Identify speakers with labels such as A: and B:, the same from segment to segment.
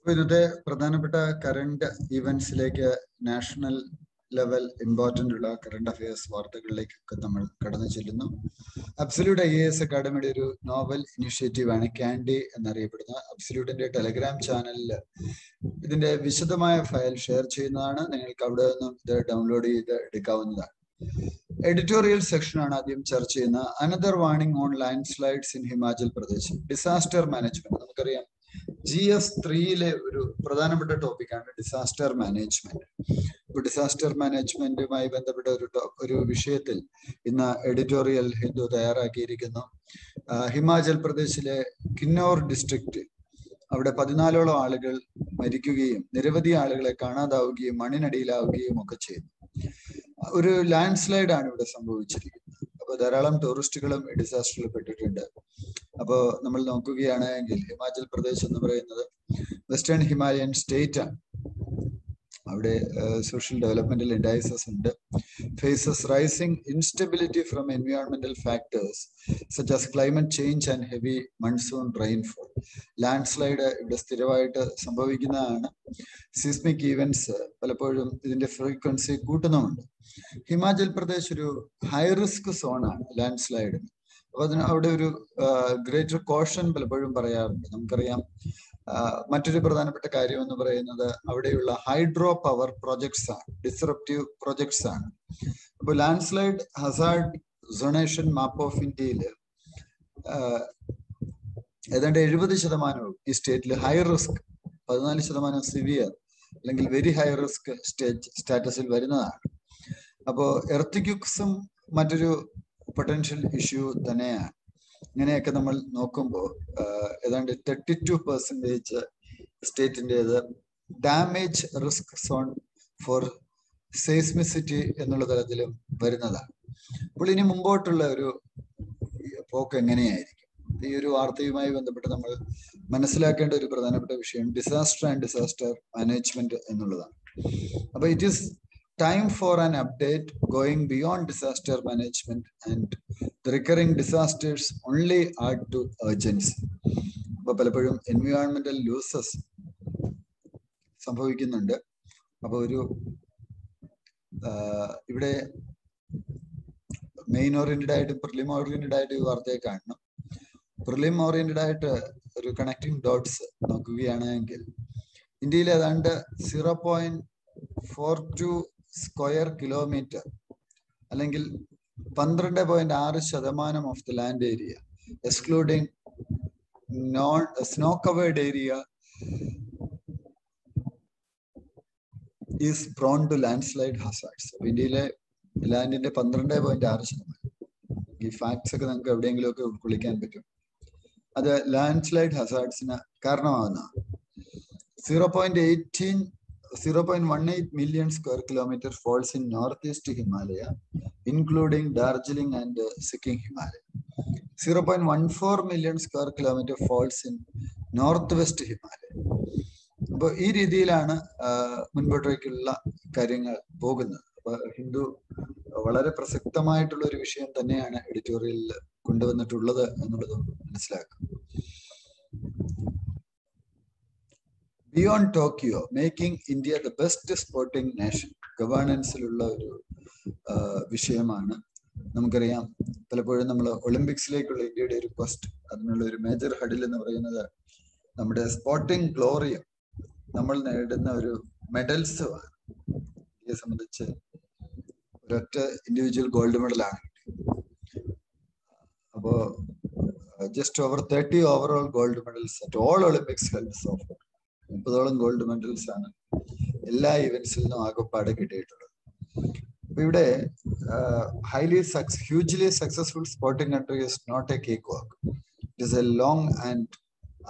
A: ഇന്നത്തെ പ്രധാനപ്പെട്ട current ഇവന്റ്സിലേക്ക് national level important ഉള്ള കറണ്ട് അഫയേഴ്സ് വാർത്തകളിലേക്കൊക്കെ നമ്മൾ കടന്നു ചെല്ലുന്നു. അബ്സല്യൂട്ട് IAS അക്കാഡമിയുടെ ഒരു നോവൽ ഇനിഷ്യേറ്റീവാണ് ക്യാൻഡി എന്നറിയപ്പെടുന്ന അബ്സല്യൂട്ടിന്റെ ടെലഗ്രാം ചാനലിൽ ഇതിന്റെ വിശദമായ ഫയൽ ഷെയർ ചെയ്യുന്നതാണ്. നിങ്ങൾക്ക് അവിടെ നിന്നും ഇത് ഡൗൺലോഡ് ചെയ്ത് എടുക്കാവുന്നതാണ്. എഡിറ്റോറിയൽ സെക്ഷനാണ് ആദ്യം ചർച്ച ചെയ്യുന്ന another warning on land slides in Himachal Pradesh. Disaster management. നമുക്കറിയാം GS3 ഒരു പ്രധാനപ്പെട്ട ടോപ്പിക്കാണ് ഡിസാസ്റ്റർ മാനേജ്മെന്റ്. ഇപ്പൊ ഡിസാസ്റ്റർ മാനേജ്മെന്റുമായി ബന്ധപ്പെട്ട ഒരു വിഷയത്തിൽ ഇന്ന് എഡിറ്റോറിയൽ ഹിന്ദു തയ്യാറാക്കിയിരിക്കുന്നു. ഹിമാചൽ പ്രദേശിലെ കിന്നോർ ഡിസ്ട്രിക്റ്റ്, അവിടെ 14ഓളം ആളുകൾ മരിക്കുകയും നിരവധി ആളുകളെ കാണാതാവുകയും മണ്ണിനടിയിലാവുകയും ഒക്കെ ചെയ്തു. ഒരു ലാൻഡ് സ്ലൈഡ് ആണ് ഇവിടെ സംഭവിച്ചിരിക്കുന്നത്. അപ്പൊ ധാരാളം ടൂറിസ്റ്റുകളും ഈ ഡിസാസ്റ്ററിൽ പെട്ടിട്ടുണ്ട്. അപ്പോൾ നമ്മൾ നോക്കുകയാണെങ്കിൽ ഹിമാചൽ പ്രദേശ് എന്ന് പറയുന്നത് വെസ്റ്റേൺ ഹിമാലയൻ സ്റ്റേറ്റ് ആണ്. അവിടെ സോഷ്യൽ ഡെവലപ്മെന്റൽ ഇൻഡൈസസ് ഉണ്ട്. ഫേസസ് റൈസിംഗ് ഇൻസ്റ്റബിലിറ്റി ഫ്രം എൻവയോൺമെന്റൽ factors such as climate change and heavy monsoon rainfall. Landslide ഇവിടെ സ്ഥിരമായിട്ട് സംഭവിക്കുന്നതാണ്. സിസ്മിക് ഈവൻസ് പലപ്പോഴും ഇതിന്റെ ഫ്രീക്വൻസി കൂട്ടുന്നുമുണ്ട്. ഹിമാചൽ പ്രദേശ് ഒരു ഹൈ റിസ്ക് സോണാണ് ലാൻഡ് സ്ലൈഡിന്. അപ്പൊ അതിന് അവിടെ ഒരു ഗ്രേറ്റർ കോഷൻ പലപ്പോഴും പറയാറുണ്ട്. നമുക്കറിയാം മറ്റൊരു പ്രധാനപ്പെട്ട കാര്യം എന്ന് പറയുന്നത് അവിടെയുള്ള ഹൈഡ്രോ പവർ പ്രൊജക്ട്സ് ആണ്, ഡിസ്റപ്റ്റീവ് പ്രൊജക്ട്സ് ആണ്. അപ്പോൾ land slide Hazard zonation map of ഇന്ത്യയിൽ ഏതാണ്ട് 70% ഈ സ്റ്റേറ്റിൽ ഹൈ റിസ്ക്, 14% സിവിയർ അല്ലെങ്കിൽ വെരി ഹൈ റിസ്ക് സ്റ്റാറ്റസിൽ വരുന്നതാണ്. അപ്പോൾ എർത്തിക്വിക്സും മറ്റൊരു പൊട്ടൻഷ്യൽ ഇഷ്യൂ തന്നെയാണ്. ഇങ്ങനെയൊക്കെ നമ്മൾ നോക്കുമ്പോൾ ഏതാണ്ട് 32% സ്റ്റേറ്റിൻ്റെത് ഡാമേജ് റിസ്ക് സോൺ ഫോർ സെയ്സ്മിസിറ്റി എന്നുള്ള തലത്തിലും വരുന്നതാണ്. അപ്പോൾ ഇനി മുമ്പോട്ടുള്ള ഒരു പോക്ക് എങ്ങനെയായിരിക്കും? ഈ ഒരു വാർത്തയുമായി ബന്ധപ്പെട്ട് നമ്മൾ മനസ്സിലാക്കേണ്ട ഒരു പ്രധാനപ്പെട്ട വിഷയം ഡിസാസ്റ്റർ ആൻഡ് ഡിസാസ്റ്റർ മാനേജ്മെന്റ് എന്നുള്ളതാണ്. അപ്പൊ it is time for an update going beyond disaster management, and the recurring disasters only add to urgency. അപ്പോൾ പലപ്പോഴും എൻവയോൺമെന്റൽ ലൂസസ് സംഭവിക്കുന്നുണ്ട്. അപ്പോൾ ഒരു ഇവിടെ മെയിൻ ഓറിയന്റഡ് ആയിട്ട് പ്രിലിം ഓറിയന്റഡ് ആയിട്ട് ഈ വാർത്തയെ കാണണം. പ്രിലിം ഓറിയന്റഡ് ആയിട്ട് ഒരു കണക്ടിങ് ഡോട്ട്സ് നോക്കുകയാണെങ്കിൽ ഇന്ത്യയിൽ ഏതാണ്ട് 0.42 സ്ക്വയർ കിലോമീറ്റർ അല്ലെങ്കിൽ 12.6% of the land area excluding non snow covered area is prone to landslide hazards. ഇന്ത്യയിലെ ലാൻഡിന്റെ 12.6%. ഈ ഫാക്ട്സ് ഒക്കെ നമുക്ക് എവിടെയെങ്കിലും ഒക്കെ ഉൾക്കൊള്ളിക്കാൻ പറ്റും. അത് land slide ഹസാർഡ്സിന് കാരണമാകുന്നതാണ്. 0.18 million square kilometer falls in northeast Himalaya, including Darjeeling and Sikkim Himalaya. 0.14 million square kilometer falls in northwest Himalaya. അപ്പോൾ ഈ രീതിയിലാണ് മുൻപോട്ടേക്കുള്ള കാര്യങ്ങൾ പോകുന്നത്. അപ്പൊ ഹിന്ദു വളരെ പ്രസക്തമായിട്ടുള്ള ഒരു വിഷയം തന്നെയാണ് എഡിറ്റോറിയലിൽ കൊണ്ടുവന്നിട്ടുള്ളത് എന്നുള്ളത് മനസ്സിലാക്കുക. Beyond Tokyo making India the best sporting nation. ഗവേണൻസിലുള്ള ഒരു വിഷയമാണ്. നമുക്കറിയാം പലപ്പോഴും നമ്മൾ ഒളിമ്പിക്സിലേക്കുള്ള ഇന്ത്യയുടെ ഒരു ക്വസ്റ്റ്, അതിനുള്ള ഒരു മേജർ ഹഡിൽ എന്ന് പറയുന്നത് നമ്മുടെ സ്പോർട്ടിംഗ് ഗ്ലോറിയം, നമ്മൾ നേടുന്ന ഒരു മെഡൽസ് ആണ്. ഇന്ത്യയെ സംബന്ധിച്ച് ഒരൊറ്റ ഇൻഡിവിജ്വൽ ഗോൾഡ് മെഡലാണ്. അപ്പോ just over 30 overall gold medals at all Olympics held so far. 30ഓളം ഗോൾഡ് മെഡൽസ് ആണ് എല്ലാ ഇവന്റ്സിൽ നിന്നും ആകെപ്പാടെ കിട്ടിയിട്ടുള്ളത്. അപ്പൊ ഇവിടെ hugely successful sporting country is not a cakewalk, it is a long and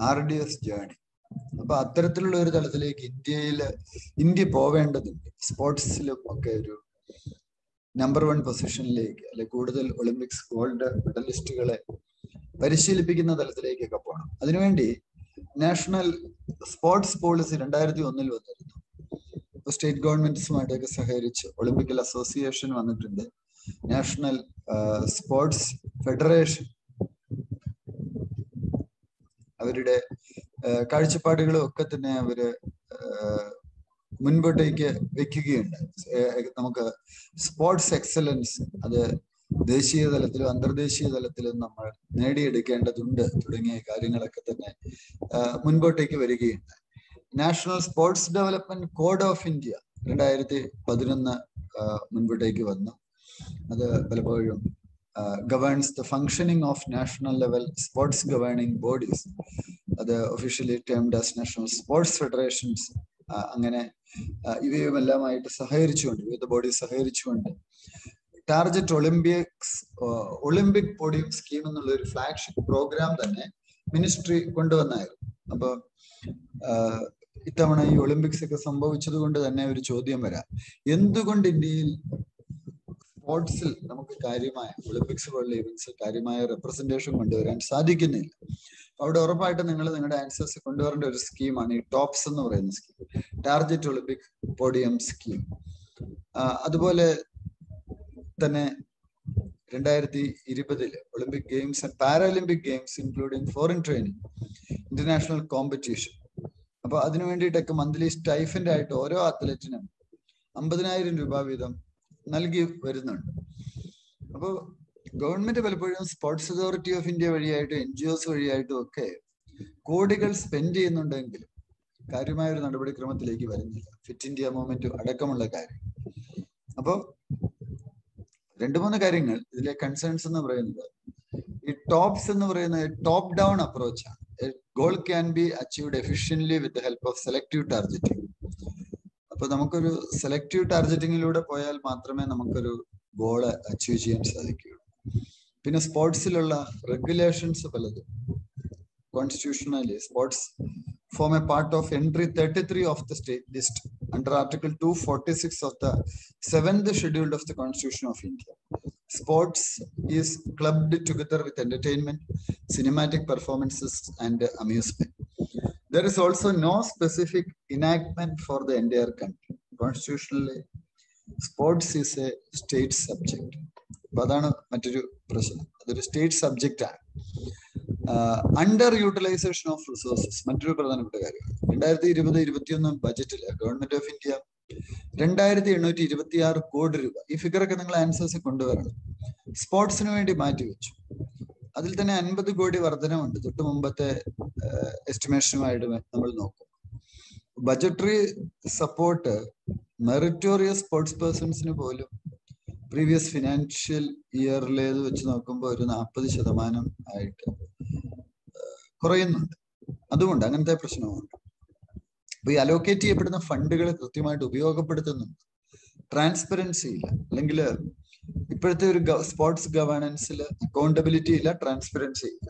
A: arduous journey. അപ്പൊ അത്തരത്തിലുള്ള ഒരു തലത്തിലേക്ക് ഇന്ത്യ പോവേണ്ടതുണ്ട്. സ്പോർട്സിലും ഒക്കെ ഒരു നമ്പർ 1 പൊസിഷനിലേക്ക്, അല്ലെ കൂടുതൽ ഒളിമ്പിക്സ് ഗോൾഡ് മെഡലിസ്റ്റുകളെ പരിശീലിപ്പിക്കുന്ന തലത്തിലേക്കൊക്കെ പോകണം. അതിനുവേണ്ടി നാഷണൽ സ്പോർട്സ് പോളിസി 2001 വന്നിരുന്നു. സ്റ്റേറ്റ് ഗവൺമെന്റ്സുമായിട്ടൊക്കെ സഹകരിച്ച് ഒളിമ്പിക്കൽ അസോസിയേഷൻ വന്നിട്ടുണ്ട്. നാഷണൽ സ്പോർട്സ് ഫെഡറേഷൻ അവരുടെ കാഴ്ചപ്പാടുകളും ഒക്കെ തന്നെ അവര് മുൻപോട്ടേക്ക് വെക്കുകയുണ്ട്. നമുക്ക് സ്പോർട്സ് എക്സലൻസ് അത് ദേശീയ തലത്തിലും അന്തർദേശീയ തലത്തിലും നമ്മൾ നേടിയെടുക്കേണ്ടതുണ്ട് തുടങ്ങിയ കാര്യങ്ങളൊക്കെ തന്നെ മുൻപോട്ടേക്ക് വരികയുണ്ട്. National sports development code of India 2011 മുൻപോട്ടേക്ക് വന്നു. അത് പലപ്പോഴും governs the functioning of national level sports governing bodies. അത് officially termed as national sports federations. അങ്ങനെ ഇവയുമെല്ലാമായിട്ട് സഹകരിച്ചുകൊണ്ട്, വിവിധ ബോഡീസ് സഹകരിച്ചുകൊണ്ട് ടാർഗറ്റ് ഒളിമ്പിക് പോഡിയം സ്കീം എന്നുള്ള ഒരു ഫ്ലാഗ്ഷിപ്പ് പ്രോഗ്രാം തന്നെ മിനിസ്ട്രി കൊണ്ടുവന്നായിരുന്നു. അപ്പൊ ഇത്തവണ ഈ ഒളിമ്പിക്സ് ഒക്കെ സംഭവിച്ചത് കൊണ്ട് തന്നെ ഒരു ചോദ്യം വരാം, എന്തുകൊണ്ട് ഇന്ത്യയിൽ സ്പോർട്സിൽ നമുക്ക് കാര്യമായ ഒളിമ്പിക്സ് പോലുള്ള ഇവന്റ്സിൽ കാര്യമായ റെപ്രസെന്റേഷൻ കൊണ്ടുവരാൻ സാധിക്കുന്നില്ല? അവിടെ ഉറപ്പായിട്ട് നിങ്ങൾ നിങ്ങളുടെ ആൻസേഴ്സ് കൊണ്ടുവരേണ്ട ഒരു സ്കീമാണ് ഈ ടോപ്സ് എന്ന് പറയുന്ന scheme, target Olympic podium scheme. അതുപോലെ തന്നെ 2020 Olympic games and Paralympic games including foreign training, international competition. അപ്പൊ അതിനു വേണ്ടിയിട്ടൊക്കെ മന്ത്ലി സ്റ്റൈഫൻഡ് ആയിട്ട് ഓരോ അത്ലറ്റിനും 50,000 രൂപ വീതം നൽകി വരുന്നുണ്ട്. അപ്പോൾ ഗവൺമെന്റ് പലപ്പോഴും സ്പോർട്സ് അതോറിറ്റി ഓഫ് ഇന്ത്യ വഴിയായിട്ടും NGOs വഴിയായിട്ടും ഒക്കെ കോടികൾ സ്പെൻഡ് ചെയ്യുന്നുണ്ടെങ്കിലും കാര്യമായ ഒരു നടപടിക്രമത്തിലേക്ക് വരുന്നില്ല. ഫിറ്റ് ഇന്ത്യ മൂവ്മെന്റ് അടക്കമുള്ള കാര്യം. അപ്പോൾ 2-3 കാര്യങ്ങൾ ഇതിലെ കൺസേൺസ് എന്ന് പറയുന്നത്, ഈ ടോപ്സ് എന്ന് പറയുന്നത് ടോപ്പ് ഡൗൺ അപ്രോച്ചാണ്. Goal can be achieved efficiently with the help of selective targeting. അപ്പൊ നമുക്കൊരു സെലക്റ്റീവ് ടാർഗറ്റിങ്ങിലൂടെ പോയാൽ മാത്രമേ നമുക്കൊരു ഗോള് അച്ചീവ് ചെയ്യാൻ സാധിക്കുകയുള്ളൂ. പിന്നെ സ്പോർട്സിലുള്ള റെഗുലേഷൻസ് പലതും constitutionally sports form a part of entry 33 of the state list under article 246 of the 7th schedule of the Constitution of India. Sports is clubbed together with entertainment, cinematic performances and amusement. There is also no specific enactment for the entire country. Constitutionally, sports is a state subject. അതാണ് മറ്റൊരു പ്രശ്നം, അതൊരു state subject ആണ്. Under utilisation of resources മറ്റൊരു പ്രധാനപ്പെട്ട കാര്യമാണ്. 2020-21 ബജറ്റില് government of India 2,826 കോടി രൂപ, ഈ ഫിഗറൊക്കെ നിങ്ങൾ ആൻസേഴ്സ് കൊണ്ടുവരണം, സ്പോർട്സിന് വേണ്ടി മാറ്റിവെച്ചു. അതിൽ തന്നെ 50 കോടി വർധനമുണ്ട് തൊട്ട് മുമ്പത്തെ എസ്റ്റിമേഷനുമായിട്ട് നമ്മൾ നോക്കും. ബജറ്ററി സപ്പോർട്ട് മെറിറ്റോറിയസ് സ്പോർട്സ് പേഴ്സൺസിന് പോലും പ്രീവിയസ് ഫിനാൻഷ്യൽ ഇയറിലേത് വെച്ച് നോക്കുമ്പോൾ ഒരു 40% ആയിട്ട് കുറയുന്നുണ്ട്. അതുകൊണ്ട് അങ്ങനത്തെ പ്രശ്നമുണ്ട്. അപ്പൊ ഈ അലോക്കേറ്റ് ചെയ്യപ്പെടുന്ന ഫണ്ടുകൾ കൃത്യമായിട്ട് ഉപയോഗപ്പെടുത്തുന്നുണ്ട്. ട്രാൻസ്പെറൻസി ഇല്ല, അല്ലെങ്കിൽ ഇപ്പോഴത്തെ ഒരു സ്പോർട്സ് ഗവേണൻസിൽ അക്കൗണ്ടബിലിറ്റി ഇല്ല, ട്രാൻസ്പെറൻസി ഇല്ല.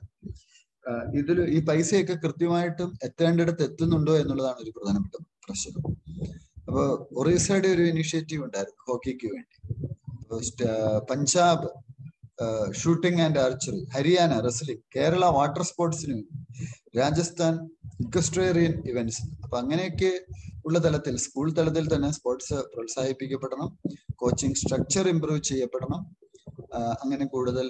A: ഇതിൽ ഈ പൈസയൊക്കെ കൃത്യമായിട്ടും എത്തേണ്ടിടത്ത് എത്തുന്നുണ്ടോ എന്നുള്ളതാണ് ഒരു പ്രധാനപ്പെട്ട പ്രശ്നം. അപ്പൊ ഒറീസയുടെ ഒരു ഇനിഷ്യേറ്റീവ് ഉണ്ടായിരുന്നു ഹോക്കിക്ക് വേണ്ടി, Punjab shooting and archery, Haryana wrestling, Kerala water സ്പോർട്സിന് വേണ്ടി, രാജസ്ഥാൻ ഇക്വസ്ട്രേറിയൻ ഇവന്റ്സ്. അപ്പൊ അങ്ങനെയൊക്കെ ഉള്ള തലത്തിൽ സ്കൂൾ തലത്തിൽ തന്നെ സ്പോർട്സ് പ്രോത്സാഹിപ്പിക്കപ്പെടണം, കോച്ചിങ് സ്ട്രക്ചർ ഇംപ്രൂവ് ചെയ്യപ്പെടണം. അങ്ങനെ കൂടുതൽ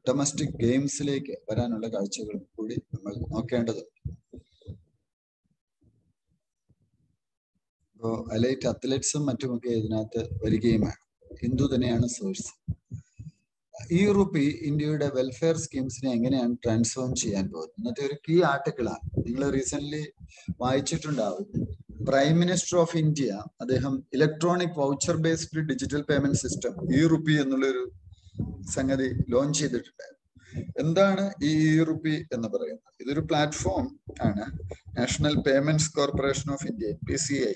A: ഡൊമസ്റ്റിക് ഗെയിംസിലേക്ക് വരാനുള്ള കാഴ്ചകൾ കൂടി നമ്മൾ നോക്കേണ്ടതുണ്ട്. ഇപ്പോൾ അലൈറ്റ് അത്ലറ്റ്സും മറ്റുമൊക്കെ ഇതിനകത്ത് വരികയും വേണം. ഹിന്ദു തന്നെയാണ് സോഴ്സ്. യൂറോപ്പ് ഇന്ത്യയുടെ വെൽഫെയർ സ്കീംസിനെ എങ്ങനെയാണ് ട്രാൻസ്ഫോം ചെയ്യാൻ പോകുന്നത്? ഇന്നത്തെ ഒരു കീ ആർട്ടിക്കിളാണ്. നിങ്ങൾ റീസെന്റ് വായിച്ചിട്ടുണ്ടാവും. പ്രൈം മിനിസ്റ്റർ ഓഫ് ഇന്ത്യ അദ്ദേഹം electronic voucher based digital payment system eRUPI എന്നുള്ളൊരു സംഗതി ലോഞ്ച് ചെയ്തിട്ടുണ്ടായിരുന്നു. എന്താണ് ഈ യൂറോപ്പി എന്ന് പറയുന്നത്? ഇതൊരു പ്ലാറ്റ്ഫോം ആണ്. National payments corporation of India PCI,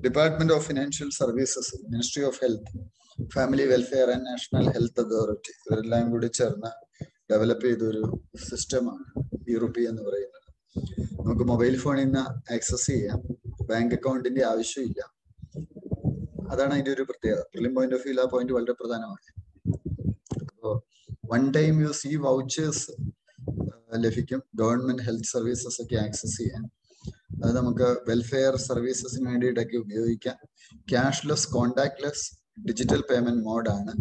A: department of financial services, ministry of health, family welfare and national health authority ഇവരെല്ലാം കൂടി ചേർന്ന് ഡെവലപ്പ് ചെയ്തൊരു സിസ്റ്റമാണ് യൂറോപ്പി എന്ന് പറയുന്നത്. നമുക്ക് മൊബൈൽ ഫോണിൽ നിന്ന് ആക്സസ് ചെയ്യാം, ബാങ്ക് അക്കൗണ്ടിന്റെ ആവശ്യമില്ല. അതാണ് അതിന്റെ ഒരു പ്രത്യേകത. പ്രിലിം പോയിന്റ് ഓഫ് വ്യൂ ആ പോയിന്റ് വളരെ പ്രധാനമാണ്. അപ്പോൾ വൺ ടൈം യൂസ് ഈ വൗച്ചേഴ്സ് ലഭിക്കും. ഗവൺമെന്റ് ഹെൽത്ത് സർവീസസ് ഒക്കെ ആക്സസ് ചെയ്യാൻ, അത് നമുക്ക് വെൽഫെയർ സർവീസസിന് വേണ്ടിയിട്ടൊക്കെ ഉപയോഗിക്കാം. ക്യാഷ്ലെസ്, കോണ്ടാക്ട്ലെസ് ഡിജിറ്റൽ പേയ്മെന്റ് മോഡാണ്.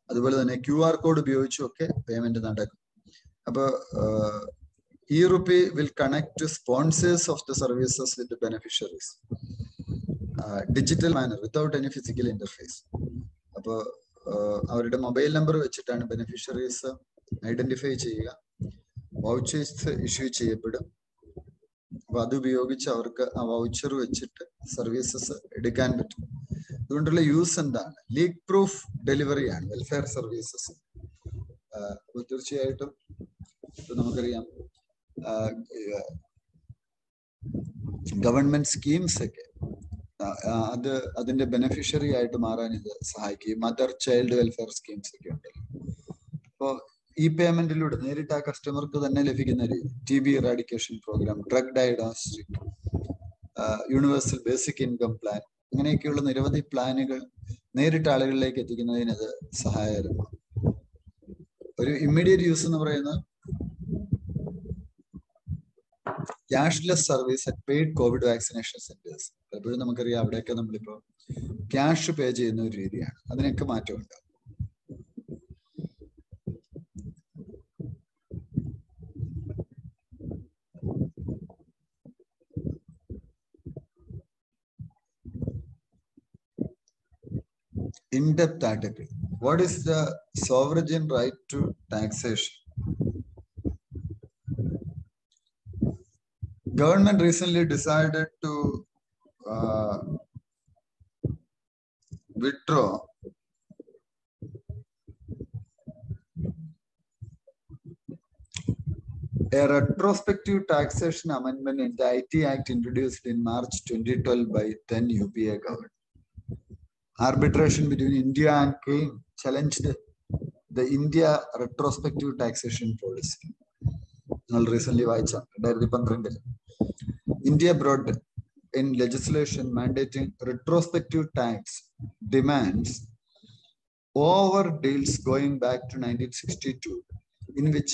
A: അതുപോലെ തന്നെ QR കോഡ് ഉപയോഗിച്ചും ഒക്കെ പേയ്മെന്റ് നടക്കും. അപ്പോൾ e-Rupee will connect to sponsors of the services with the beneficiaries. Digital manner without any physical interface. അപ്പോൾ അവരുടെ മൊബൈൽ നമ്പർ വെച്ചിട്ടാണ് ബെനിഫിഷ്യറീസ് ഐഡന്റിഫൈ ചെയ്യുക. വൗച്ചേഴ്സ് ഇഷ്യൂ ചെയ്യപ്പെടും. അപ്പൊ അത് ഉപയോഗിച്ച് അവർക്ക് ആ വൗച്ചർ വെച്ചിട്ട് സർവീസസ് എടുക്കാൻ പറ്റും. അതുകൊണ്ടുള്ള യൂസ് എന്താണ്? ലീക്ക് പ്രൂഫ് ഡെലിവറിയാണ് വെൽഫെയർ സർവീസസ്. തീർച്ചയായിട്ടും നമുക്കറിയാം ഗവൺമെന്റ് സ്കീംസ് ഒക്കെ അതിന്റെ ബെനിഫിഷ്യറി ആയിട്ട് മാറാൻ ഇത് സഹായിക്കും. മദർ ചൈൽഡ് വെൽഫെയർ സ്കീംസ് ഒക്കെ ഉണ്ടല്ലോ. അപ്പോൾ ഈ പേയ്മെന്റിലൂടെ നേരിട്ട് ആ കസ്റ്റമർക്ക് തന്നെ ലഭിക്കുന്ന രീതി, TB eradication programme, drug diagnostic, universal basic income plan, അങ്ങനെയൊക്കെയുള്ള നിരവധി പ്ലാനുകൾ നേരിട്ട് ആളുകളിലേക്ക് എത്തിക്കുന്നതിന് ഇത് സഹായകരമാണ്. ഒരു ഇമ്മീഡിയറ്റ് യൂസ് എന്ന് പറയുന്നത് cashless service at paid Covid vaccination centres. പലപ്പോഴും നമുക്കറിയാം അവിടെയൊക്കെ നമ്മളിപ്പോ ക്യാഷ് പേ ചെയ്യുന്ന ഒരു രീതിയാണ്. അതിനൊക്കെ മാറ്റമുണ്ട്. In-depth article. What is the sovereign right to taxation? Government recently decided to withdraw a retrospective taxation amendment in the IT Act introduced in March 2012 by then UPA government. Arbitration between India and Kenya challenged the India retrospective taxation policy. Recently, India brought in legislation mandating retrospective tax demands over deals going back to 1962, in which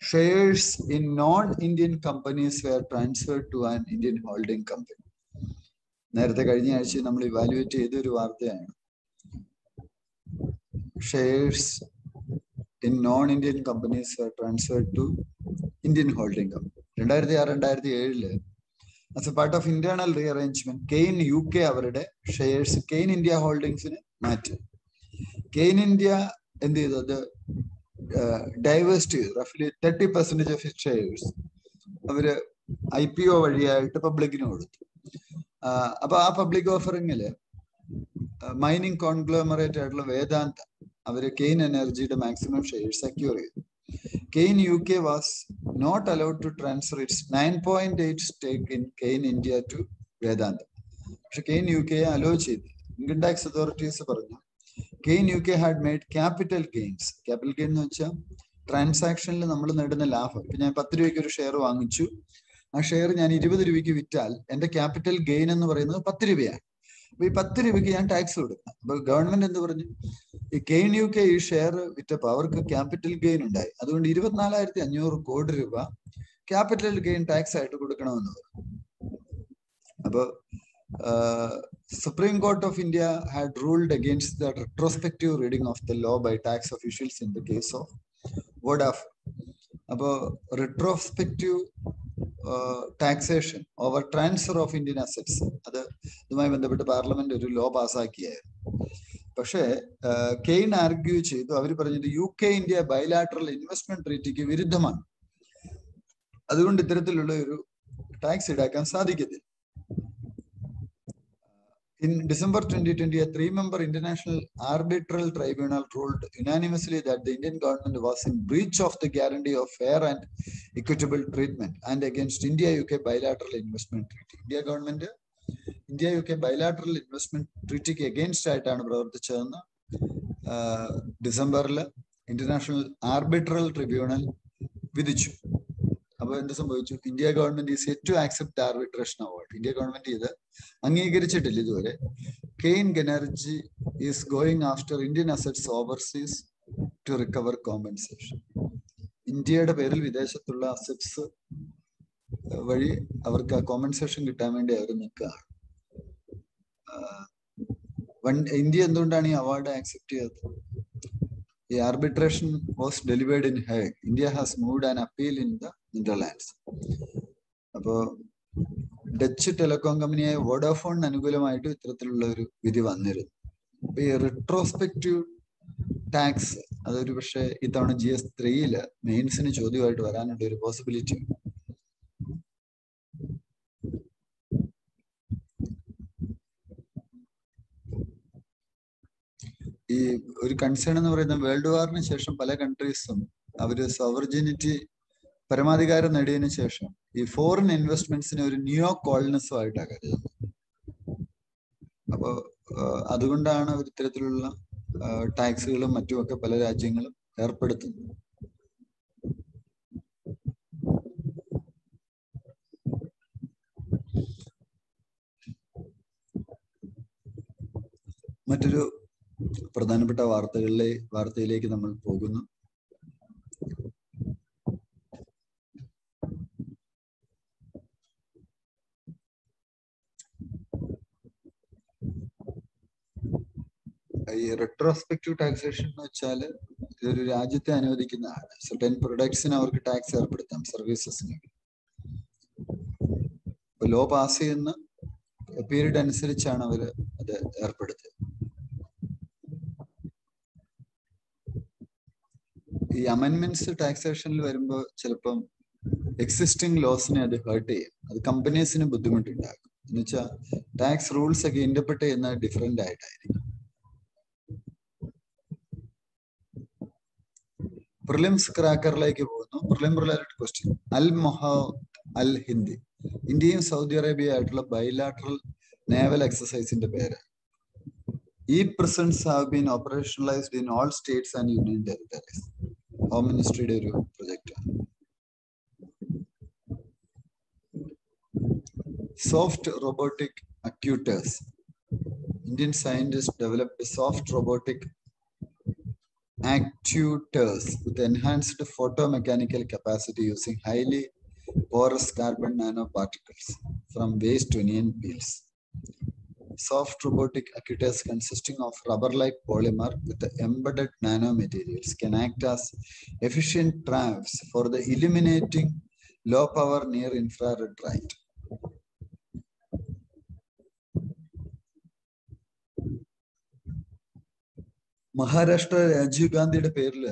A: shares in non-Indian companies were transferred to an Indian holding company. നേരത്തെ കഴിഞ്ഞ ആഴ്ച നമ്മൾ evaluate ചെയ്ത ഒരു വാർത്തയാണ്. Shares in non Indian companies were transferred to Indian holding company. 2006-2007 as a part of internal rearrangement, Kane UK അവരുടെ shares Kane India ഹോൾഡിങ്സിന് മാറ്റി. Kane India എന്ത് ചെയ്തു? അത് ഡൈവേസ്റ്റ് ചെയ്തു. റഫ്ലി 30% ഓഫ് ഷെയർസ് അവര് IPO വഴിയായിട്ട് പബ്ലിക്കിന് കൊടുത്തു. അപ്പൊ ആ പബ്ലിക് ഓഫറിങ്ങില് മൈനിങ് കോൺഗ്ലോമറേറ്റ് ആയിട്ടുള്ള വേദാന്ത അവര് കെയ്ൻ എനർജിയുടെ മാക്സിമം ഷെയർസ് സെക്യൂർ ചെയ്തു. Cairn UK was not allowed to transfer its 9.8 stake in Cairn India to Vedanta. പക്ഷെ കെയ്ൻ UK അലോ ചെയ്തു. ഇൻകം ടാക്സ് അതോറിറ്റീസ് പറഞ്ഞു Cairn UK had made capital gains. Capital gain എന്ന് വെച്ചാൽ ട്രാൻസാക്ഷനിൽ നമ്മൾ നേടുന്ന ലാഭം. ഇപ്പൊ ഞാൻ 10 രൂപയ്ക്ക് ഒരു ഷെയർ വാങ്ങിച്ചു, ആ ഷെയർ ഞാൻ 20 രൂപയ്ക്ക് വിറ്റാൽ എന്റെ ക്യാപിറ്റൽ ഗെയിൻ എന്ന് പറയുന്നത് 10 രൂപയാണ്. അപ്പൊ ഈ 10 രൂപയ്ക്ക് ഞാൻ ടാക്സ് കൊടുക്കണം. അപ്പൊ ഗവൺമെന്റ് എന്ത് പറഞ്ഞു? ഈ കെയ്ൻ UK ഈ ഷെയർ വിറ്റപ്പോൾ അവർക്ക് ക്യാപിറ്റൽ ഗെയിൻ ഉണ്ടായി. അതുകൊണ്ട് 24,500 കോടി രൂപ ക്യാപിറ്റൽ ഗെയിൻ ടാക്സ് ആയിട്ട് കൊടുക്കണമെന്ന് പറഞ്ഞു. അപ്പൊ Supreme Court of India had ruled against the retrospective reading of the law by tax officials in the case of Vodafone. അപ്പോ retrospective taxation over transfer of Indian assets, അത് ഇതുമായി ബന്ധപ്പെട്ട് parliament ഒരു law പാസ്സാക്കിയായിരുന്നു. പക്ഷേ കെയ്ൻ ആർഗ്യൂ ചെയ്തു. അവർ പറഞ്ഞത് UK India bilateral investment ട്രീറ്റിക്ക് വിരുദ്ധമാണ്. അതുകൊണ്ട് ഇത്തരത്തിലുള്ള ഒരു ടാക്സ് ഈടാക്കാൻ സാധിക്കത്തില്ല. In December 2020, a 3-member International Arbitral Tribunal ruled unanimously that the Indian government was in breach of the guarantee of fair and equitable treatment and against India-UK bilateral investment treaty. India-UK bilateral investment treaty against ആയിട്ടാണ് പ്രവർത്തിച്ചതെന്ന് ഡിസംബറിൽ international arbitral tribunal വിധിച്ചു. അപ്പോൾ എന്ത് സംഭവിച്ചു? India government is yet to accept arbitration award. India government ഇത് അംഗീകരിച്ചിട്ടില്ല ഇതുവരെ. Cairn Energy is going after Indian assets overseas to recover compensation. ഇന്ത്യയുടെ പേരിൽ വിദേശത്തുള്ള അസറ്റ്സ് വഴി അവർക്ക് ആ കോമ്പൻസേഷൻ കിട്ടാൻ വേണ്ടി അവർ നിൽക്കുകയാണ്. ഇന്ത്യ എന്തുകൊണ്ടാണ് ഈ അവാർഡ് ആക്സെപ്റ്റ് ചെയ്യാത്തത്? The arbitration was delivered in Hague. India has moved an appeal in the Netherlands. അപ്പോൾ ഡച്ച് ടെലികോം കമ്പനിയായ വോഡാഫോണിന് അനുകൂലമായിട്ട് ഇത്തരത്തിലുള്ള ഒരു വിധി വന്നിരുന്നു. അപ്പൊ ഈ റിട്രോസ്പെക്റ്റീവ് ടാക്സ് അതൊരു പക്ഷേ ഇത്തവണ GS3 മെയിൻസിന് ചോദ്യമായിട്ട് വരാനുള്ള ഒരു പോസിബിലിറ്റി ഉണ്ട്. ഈ ഒരു കൺസേൺ എന്ന് പറയുന്നത് വേൾഡ് വാറിന് ശേഷം പല കൺട്രീസും അവര് സോവർജിനിറ്റി പരമാധികാരം നേടിയതിനു ശേഷം ഈ ഫോറിൻ ഇൻവെസ്റ്റ്മെന്റ്സിനെ ഒരു ന്യൂ കോളനിസമായിട്ടാണ് കരുതുന്നത്. അപ്പോൾ അതുകൊണ്ടാണ് ഒരു ഇത്തരത്തിലുള്ള ടാക്സുകളും മറ്റുമൊക്കെ പല രാജ്യങ്ങളും ഏർപ്പെടുത്തുന്നത്. മറ്റൊരു പ്രധാനപ്പെട്ട വാർത്തയിലേക്ക് നമ്മൾ പോകുന്നു. ഈ റെട്രോസ്പെക്റ്റീവ് ടാക്സേഷൻ എന്ന് വെച്ചാൽ ഇതൊരു രാജ്യത്തെ അനുവദിക്കുന്നതാണ്. സർട്ടൻ പ്രൊഡക്ട്സിന് അവർക്ക് ടാക്സ് ഏർപ്പെടുത്താം, സർവീസസിന്. ലോ പാസ് ചെയ്യുന്ന പീരീഡ് അനുസരിച്ചാണ് അവർ അത് ഏർപ്പെടുത്തുക. ഈ അമെൻമെന്റ്സ് ടാക്സേഷനിൽ വരുമ്പോൾ ചിലപ്പം എക്സിസ്റ്റിംഗ് ലോസിനെ അത് ഹേർട്ട് ചെയ്യും. അത് കമ്പനീസിന് ബുദ്ധിമുട്ടുണ്ടാകും. എന്നുവെച്ചാൽ ടാക്സ് റൂൾസ് ഒക്കെ ഇന്റർപ്രറ്റ് ചെയ്യുന്നത് ഡിഫറെന്റ് ആയിട്ടായിരിക്കും. പ്രിലിംസ് ക്രാക്കറിലേക്ക് പോകുന്നു. Prelim related question. Al Mohed Al Hindi ഇന്ത്യയും സൗദി അറേബ്യ ആയിട്ടുള്ള ബൈലാറ്ററൽ നേവൽ എക്സസൈസിന്റെ പേര്. ഈ prisons have been operationalised in all states and union territories. Home മിനിസ്ട്രിയുടെ ഒരു പ്രൊജക്റ്റ് ആണ്. Soft robotic actuators. Indian scientist developed soft robotic actuators with enhanced photomechanical capacity using highly porous carbon nanoparticles from waste onion peels. Soft robotic actuators consisting of rubber-like polymer with embedded nanomaterials can act as efficient traps for the illuminating low-power near-infrared light. Maharashtra Rajiv ഗാന്ധിയുടെ പേരിൽ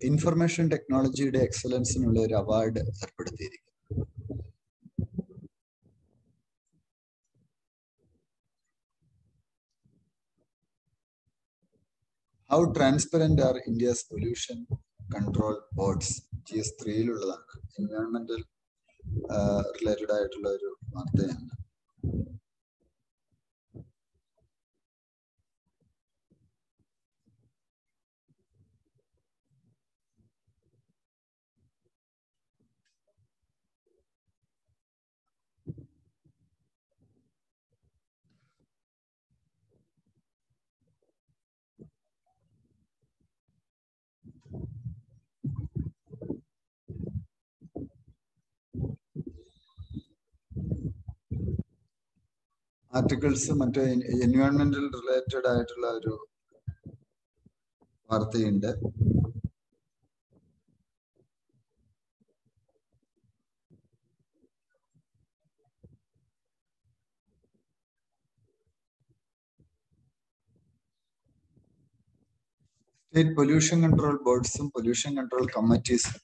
A: information ടെക്നോളജിയുടെ എക്സലൻസിനുള്ള ഒരു award ഏർപ്പെടുത്തിയിരിക്കുന്നു. How transparent are India's pollution control boards? GS3-ലുള്ളതാണ്. എൻവയോൺമെന്റൽ related ആയിട്ടുള്ള ഒരു വാർത്തയാണ്. ആർട്ടിക്കിൾസ് മറ്റേ എൻവയോൺമെന്റൽ റിലേറ്റഡ് ആയിട്ടുള്ള ഒരു വാർത്തയുണ്ട്. സ്റ്റേറ്റ് പൊല്യൂഷൻ കൺട്രോൾ ബോർഡ്സും പൊല്യൂഷൻ കൺട്രോൾ കമ്മിറ്റീസും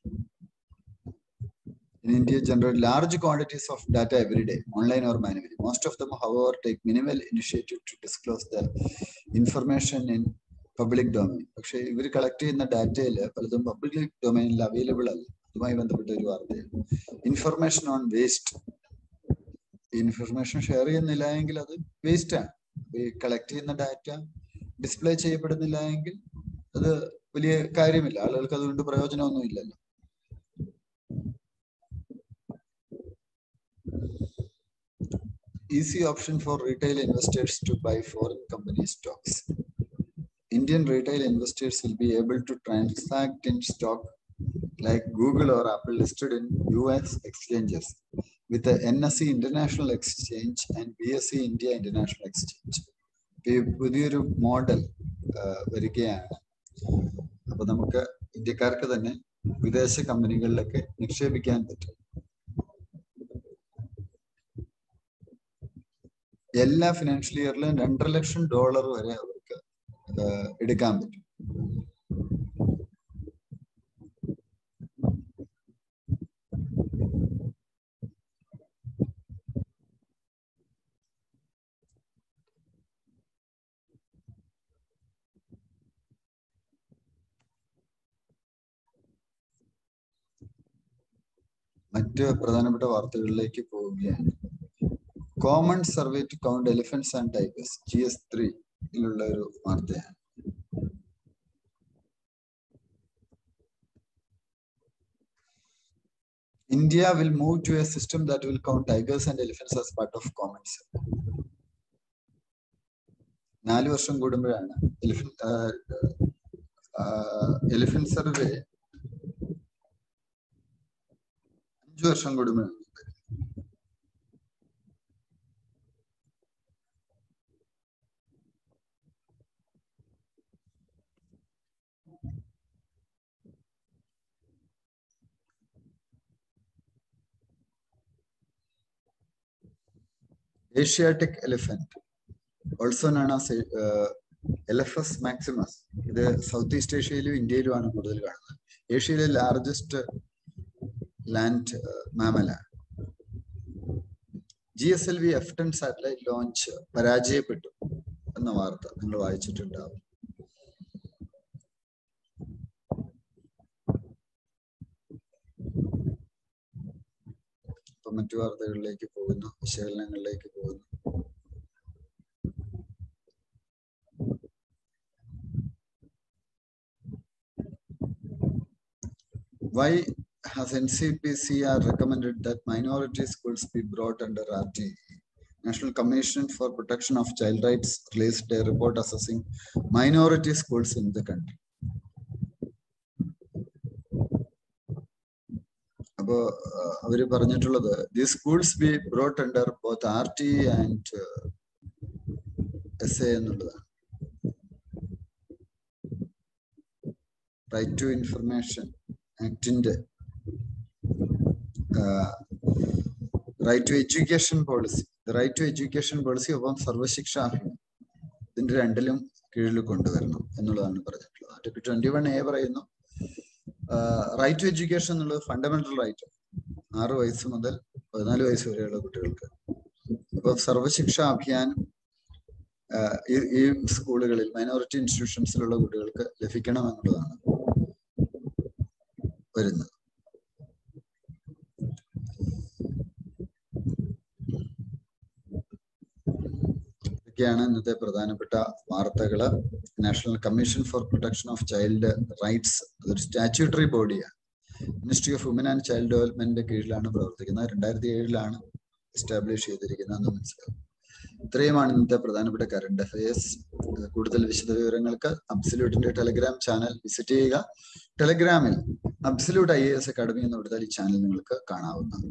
A: in India generate large quantities of data every day, online or manually. Most of them, however, take minimal initiative to disclose the information in public domain. പക്ഷേ ഇവർ collect ചെയ്യുന്ന ഡാറ്റയിൽ പലതും public ഡൊമൈനിൽ available അല്ല. അതുമായി ബന്ധപ്പെട്ട ഒരു വാർത്തയാണ്. Information on waste. Information share ചെയ്യുന്നില്ല എങ്കിൽ അത് വേസ്റ്റ് ആണ്. ഈ കളക്ട് ചെയ്യുന്ന ഡാറ്റ ഡിസ്പ്ലേ ചെയ്യപ്പെടുന്നില്ല എങ്കിൽ അത് വലിയ കാര്യമില്ല. ആളുകൾക്ക് അതുകൊണ്ട് പ്രയോജനമൊന്നും ഇല്ലല്ലോ. Easy option for retail investors to buy foreign company stocks. Indian retail investors will be able to transact in stock like Google or Apple listed in US exchanges with the NSE International Exchange and BSE India International Exchange. പുതിയൊരു model വരികയാണ്. അപ്പൊ നമുക്ക് ഇന്ത്യക്കാർക്ക് തന്നെ വിദേശ കമ്പനികളിലൊക്കെ നിക്ഷേപിക്കാൻ പറ്റും. എല്ലാ ഫിനാൻഷ്യൽ ഇയറിലും $2.5 ലക്ഷം വരെ അവർക്ക് എടുക്കാൻ പറ്റും. മറ്റ് പ്രധാനപ്പെട്ട വാർത്തകളിലേക്ക് പോവുകയാണ്. Common survey to count elephants and tigers GS3 യിലുള്ള ഒരു വാർത്തയാണ്. India will move to a system that will count tigers and elephants as part of common survey. 4 വർഷം കൂടുമ്പോഴാണ് എലിഫന്റ് സർവേ 5 വർഷം കൂടുമ്പോഴാണ്. Asiatic elephant, also known as Elephas maximus, ഇത് south east ഏഷ്യയിലും ഇന്ത്യയിലുമാണ് കൂടുതൽ കാണുന്നത്. ഏഷ്യയിലെ ലാർജസ്റ്റ് ലാൻഡ് മാമലാണ്. GSLV F-10 സാറ്റലൈറ്റ് ലോഞ്ച് പരാജയപ്പെട്ടു എന്ന വാർത്ത നിങ്ങൾ വായിച്ചിട്ടുണ്ടാവും. ഇപ്പൊ മറ്റു വാർത്തകളിലേക്ക് പോകുന്നു, വിശകലനങ്ങളിലേക്ക് പോകുന്നു. Why has NCPCR recommended that minority schools be brought under RTE? National Commission for Protection of Child Rights released a report assessing minority schools in the country. അപ്പോ അവര് പറഞ്ഞിട്ടുള്ളത് these schools be brought under both RTE and SA എന്നുള്ളതാണ്. Right to information ആക്ടിന്റെ right to education policy, right to education policy ഒപ്പം സർവശിക്ഷ അഭിയാൻ, ഇതിന്റെ രണ്ടിലും കീഴിൽ കൊണ്ടുവരണം എന്നുള്ളതാണ് പറഞ്ഞിട്ടുള്ളത്. ആർട്ടിക്കിൾ 21A പറയുന്നു റൈറ്റ് ടു എഡ്യൂക്കേഷൻ എന്നുള്ളത് ഫണ്ടമെന്റൽ റൈറ്റ് 6 വയസ്സ് മുതൽ 14 വയസ്സ് വരെയുള്ള കുട്ടികൾക്ക്. അപ്പൊ സർവശിക്ഷ അഭിയാൻ ഈ സ്കൂളുകളിൽ മൈനോറിറ്റി ഇൻസ്റ്റിറ്റ്യൂഷൻസിലുള്ള കുട്ടികൾക്ക് ലഭിക്കണം എന്നുള്ളതാണ് വരുന്നത്. ഇതൊക്കെയാണ് ഇന്നത്തെ പ്രധാനപ്പെട്ട വാർത്തകള്. National commission for protection of child rights അതൊരു സ്റ്റാറ്റ്യൂട്ടറി ബോഡിയാണ്. Ministry of women and child ഡെവലപ്മെന്റിന്റെ കീഴിലാണ് പ്രവർത്തിക്കുന്നത്. 2007 എസ്റ്റാബ്ലിഷ് ചെയ്തിരിക്കുന്നതെന്ന് മനസ്സിലാവും. ഇത്രയുമാണ് ഇന്നത്തെ പ്രധാനപ്പെട്ട കറണ്ട് അഫയേഴ്സ്. കൂടുതൽ വിശദ വിവരങ്ങൾക്ക് അബ്സല്യൂട്ടിന്റെ ടെലഗ്രാം ചാനൽ വിസിറ്റ് ചെയ്യുക. ടെലഗ്രാമിൽ അബ്സല്യൂട്ട് IAS അക്കാഡമി എന്ന് കൊടുത്താൽ ഈ ചാനൽ നിങ്ങൾക്ക് കാണാവുന്നതാണ്.